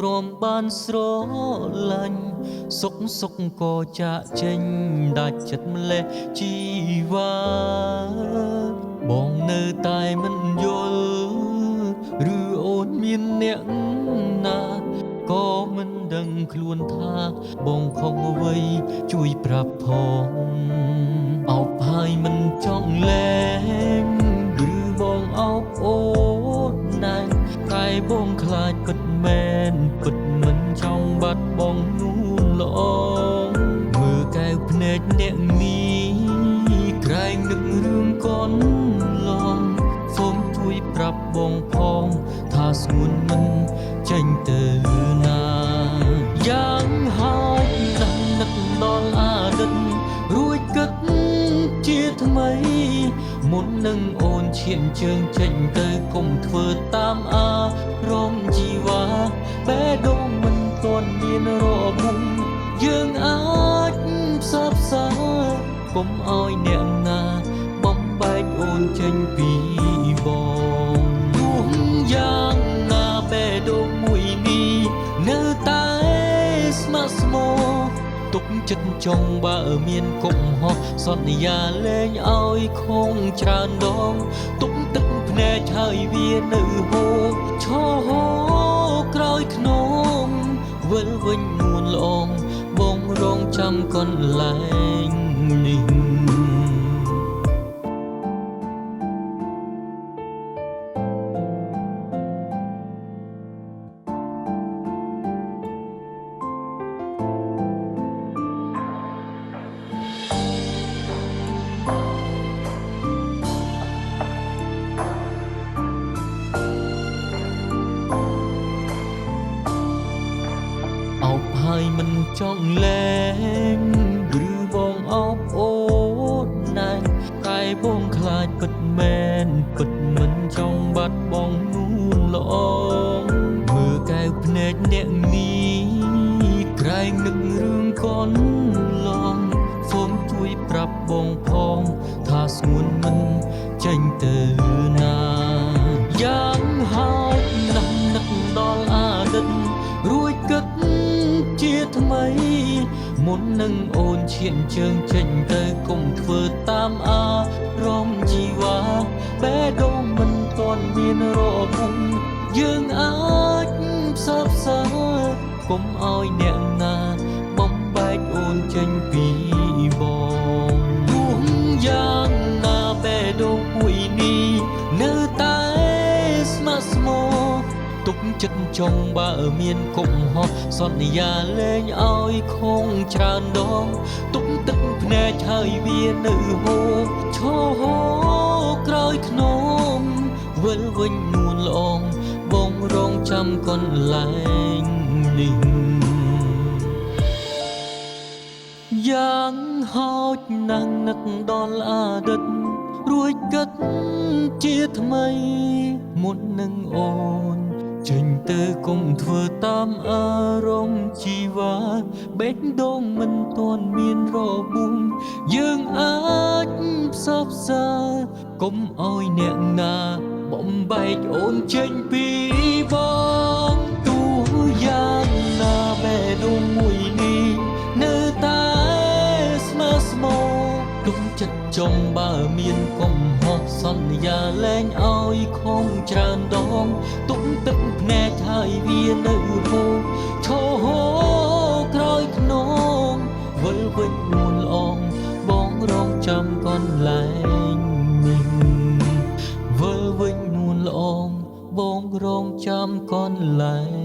ក្រមបានស្រឡាញ់សុខសុខក៏ចាក់ចេញដាច់ចិត្តម្លេះជីវ៉ាបងនៅតែមិនយល់ឬអូនមានអ្នកណាក៏មិនដឹងខ្លួនថាបងខុសអ្វីជួយប្រាប់ផងអោបហើយមិនចង់លែងឬបងអោបអូនណាស់តែបងខ្លាចពិតមែនពិតមិនចង់បាត់បងនួនល្អមើលកែវភ្នែកអ្នកនេះក្រែងនឹករឿងកូនឡងសូមជួយប្រាប់បងផងថាស្ងួនមិនចេញទៅណាយ៉ាងហើយណាស់នឹកដល់អតីតរួចគិតជាថ្មីមុននឹងអូនឈានជើងចេញទៅកុំធ្វើតាមអារម្មណ៍ជីវ៉ាបេះដូងមិនទាន់មានរបួសយើងអាចផ្សព្វផ្សាយកុំឲ្យអ្នកណាបំបែកអូនចេញពីបងទោះយ៉ាងណាបេះដូងមួយនេះនៅតែស្ម័គ្រស្មោទុកចិត្តចង់បើមានកំហុសសន្យាលែងឲ្យខំច្រើនដងទុកទឹកភ្នែកហើយវានៅហូរឈរហូរក្រោយខ្នងវិលវិញនួនល្អងបងរងចាំកន្លែងនេះហើយមិនចង់លែងឬបងអោបអូនណាស់តែបងខ្លាចពិតមែនពិតមិនចង់បាត់បងនួនល្អមើលកែវភ្នែកអ្នកនេះក្រែងនឹករឿងកូនឡងសូមជួយប្រាប់បងផងថាស្ងួនមិនចេញទៅណាយ៉ាងហើយណាស់នឹកដល់អតីតរួចគិតជាថ្មីមុននឹងអូនឈានជើងចេញទៅកុំធ្វើតាមអារម្មណ៍ជីវ៉ាបេះដូងមិនទាន់មានរបួសយើងអាចផ្សព្វផ្សាយកុំឲ្យអ្នកណាបំបែកអូនចេញពីបងទោះយ៉ាងណាបេះដូងមួយនេះនៅតែស្ម័គ្រស្មោទុកចិត្តចង់បើមានកំហុសសន្យាលែងឲ្យខំច្រើនដងទុកទឹកភ្នែកហើយវានៅហូរឈរហូរក្រោយខ្នងវិលវិញនួនល្អងបងរងចាំកន្លែងនេះយ៉ាងហោចណាស់នឹកដល់អតីតរួចគិតជាថ្មីមុននឹងអូនចេញទៅកុំធ្វើតាមអារម្មណ៍ជីវ៉ាបេះដូងមិនទាន់មានរបួសយើងអាចផ្សព្វផ្សាយកុំឲ្យអ្នកណាបំបែកអូនចេញពីបងទោះយ៉ាងណាបេះដូងមួយនេះនៅតែស្មើស្មោទុកចិត្តចង់បើមានកំហុសសន្យាលែងឲ្យខំច្រើនដងទុកទឹកភ្នែកហើយវានៅហូរឈរហូរក្រោយខ្នងវិលវិញនួនល្អងបងរងចាំកន្លែងនេះវិលវិញនួនល្អងបងរងចាំកន្លែង